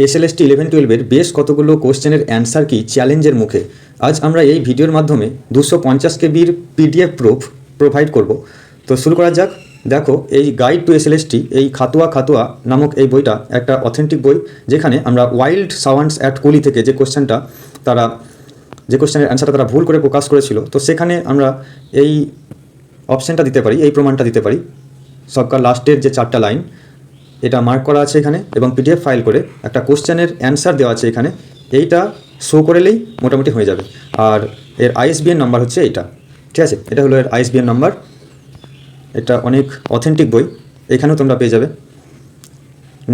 SLST 11-12 বেশ কতগুলো কোশ্চেনের অ্যান্সার কি চ্যালেঞ্জের মুখে। আজ আমরা এই ভিডিওর মাধ্যমে 250 কেবির পিডিএফ প্রুফ প্রোভাইড করব। তো শুরু করা যাক। দেখো, এই গাইড টু এসএলএসটি, এই খাতুয়া খাতুয়া নামক এই বইটা একটা অথেন্টিক বই, যেখানে আমরা ওয়াইল্ড সাউন্ডস অ্যাট কুলি থেকে যে কোশ্চেনের অ্যান্সারটা তারা ভুল করে প্রকাশ করেছিল, তো সেখানে আমরা এই অপশানটা দিতে পারি, এই প্রমাণটা দিতে পারি। সবকার লাস্টের যে 4টা লাইন এটা মার্ক করা আছে এখানে, এবং পিডিএফ ফাইল করে একটা কোশ্চেনের অ্যান্সার দেওয়া আছে এখানে। এইটা শো করলেই মোটামুটি হয়ে যাবে। আর এর আইএসবিএন নাম্বার হচ্ছে এইটা, ঠিক আছে? এটা হলো এর আইএসবিএন নাম্বার। এটা অনেক অথেন্টিক বই, এখানেও তোমরা পেয়ে যাবে।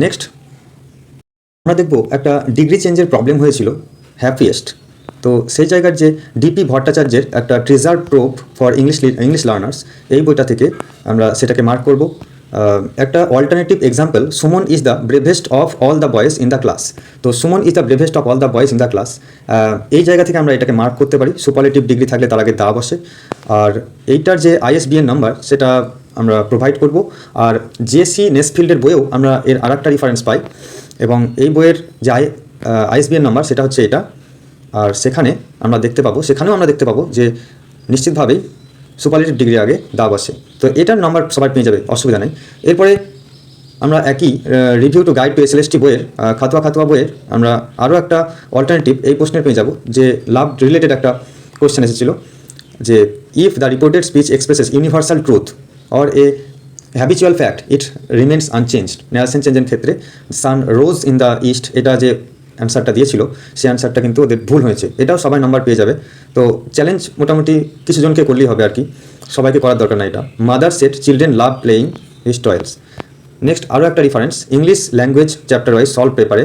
নেক্সট আমরা দেখব একটা ডিগ্রি চেঞ্জের প্রবলেম হয়েছিল হ্যাপিয়েস্ট। তো সেই জায়গার যে ডিপি ভট্টাচার্যের একটা treasure proof for English learners, এই বইটা থেকে আমরা সেটাকে মার্ক করব। একটা alternative example, Suman is the bravest of all the boys in the class. তো Suman is the bravest of all the boys in the class, এই জায়গা থেকে আমরা এটাকে মার্ক করতে পারি। সুপারলেটিভ ডিগ্রি থাকলে তার আগে দা বসে। আর এইটার যে আইএসবিএন নাম্বার সেটা আমরা প্রোভাইড করব। আর জেসি নেসফিল্ডের বইয়েও আমরা এর আরেকটা রেফারেন্স পাই, এবং এই বইয়ের যে আইএসবিএন নাম্বার সেটা হচ্ছে এটা। আর সেখানেও আমরা দেখতে পাবো যে নিশ্চিতভাবেই সুপারলেটিভ ডিগ্রি আগে দা বসে। তো এটার নাম্বার সবাই পেয়ে যাবে, অসুবিধা নেই। এরপরে আমরা একই review to guide to SLST বইয়ের খাতুয়া বইয়ের আমরা আরও একটা অল্টারনেটিভ এই প্রশ্নের পেয়ে যাব, যে লাভ রিলেটেড একটা কোশ্চেন এসেছিল, যে if the reported speech expresses universal truth or a habitual fact it remains unchanged. Nelson চেঞ্জের ক্ষেত্রে সান রোজ ইন দ্য ইস্ট, এটা যে অ্যান্সারটা দিয়েছিল সেই অ্যান্সারটা কিন্তু ওদের ভুল হয়েছে। এটাও সবাই নাম্বার পেয়ে যাবে। তো চ্যালেঞ্জ মোটামুটি কিছু জনকে করলেই হবে আর কি, সবাইকে করার দরকার না এটা। Mother set children love playing his toys. Next আরও একটা reference, English language chapter wise solve পেপারে,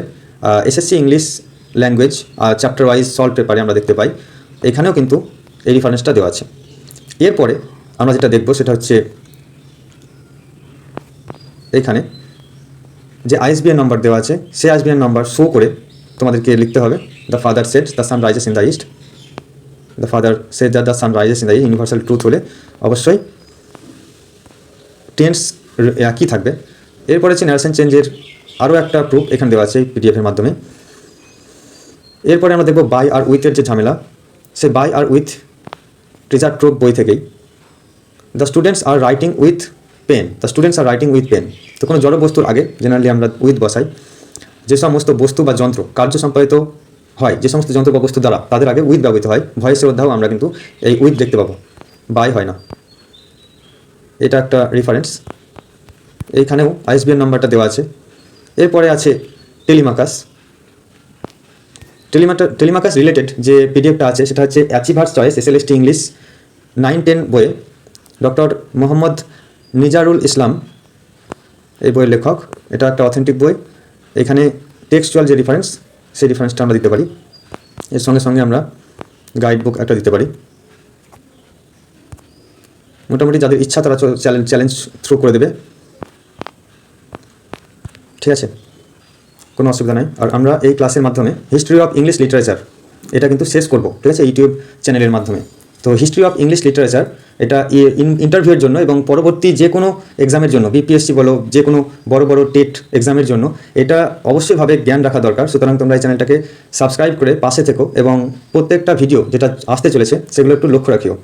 SSC English language chapter wise solve পেপারে আমরা দেখতে পাই, এখানেও কিন্তু এই রেফারেন্সটা দেওয়া আছে। এরপরে আমরা যেটা দেখব সেটা হচ্ছে এইখানে যে আইএসবিএন নাম্বার দেওয়া আছে, সেই আইএসবিএন নাম্বার শো করে তোমাদেরকে লিখতে হবে। The father said the sun rises in the east, the father said the sun rises in the east, universal truth হলে অবশ্যই টেন্স একই থাকবে। এরপরে হচ্ছে নেলসন চেঞ্জের আরও একটা প্রুফ এখানে দেওয়া আছে পিডিএফের মাধ্যমে। এরপরে আমরা দেখব বাই আর উইথের যে ঝামেলা, সে বাই আর উইথ ট্রেজার ট্রুথ বই থেকেই। The students are writing with pen, the students are writing with pen. তো কোনো জড় বস্তুর আগে জেনারেলি আমরা উইথ বসাই। যে সমস্ত বস্তু বা যন্ত্র কার্য সম্পাদিত হয়, যে সমস্ত যন্ত্র বা বস্তু দ্বারা, তাদের আগে উইথ ব্যবহৃত হয়। ভয়েসের অধ্যাও আমরা কিন্তু এই উইথ দেখতে পাবো, বাই হয় না। এটা একটা রেফারেন্স, এইখানেও আইএসবিএন নাম্বারটা দেওয়া আছে। এরপরে আছে টেলিমাকাস রিলেটেড যে পিডিএফটা আছে সেটা হচ্ছে অ্যাচিভার্স চয়েস এসএলএসটি ইংলিশ 9-10 বইয়ে, ডক্টর মোহাম্মদ নিজারুল ইসলাম এই বইয়ের লেখক। এটা একটা অথেন্টিক বই। এখানে টেক্সচুয়াল যে রেফারেন্স, সেই রেফারেন্সটা আমরা দিতে পারি। এর সঙ্গে সঙ্গে আমরা গাইড বুক একটা দিতে পারি। মোটামুটি যাদের ইচ্ছা তারা চ্যালেঞ্জ থ্রু করে দেবে, ঠিক আছে? কোনো অসুবিধা নেই। আর আমরা এই ক্লাসের মাধ্যমে হিস্ট্রি অফ ইংলিশ লিটারেচার এটা কিন্তু শেষ করব, ঠিক আছে, ইউটিউব চ্যানেলের মাধ্যমে। তো হিস্ট্রি অফ ইংলিশ লিটারেচার এটা ইন্টারভিউয়ের জন্য এবং পরবর্তী যে কোনো এক্সামের জন্য, বিপিএসসি বলো, যে কোনো বড় বড় টেট এক্সামের জন্য এটা অবশ্যইভাবে জ্ঞান রাখা দরকার। সুতরাং তোমরা এই চ্যানেলটাকে সাবস্ক্রাইব করে পাশে থেকো, এবং প্রত্যেকটা ভিডিও যেটা আসতে চলেছে সেগুলো একটু লক্ষ্য রাখিও।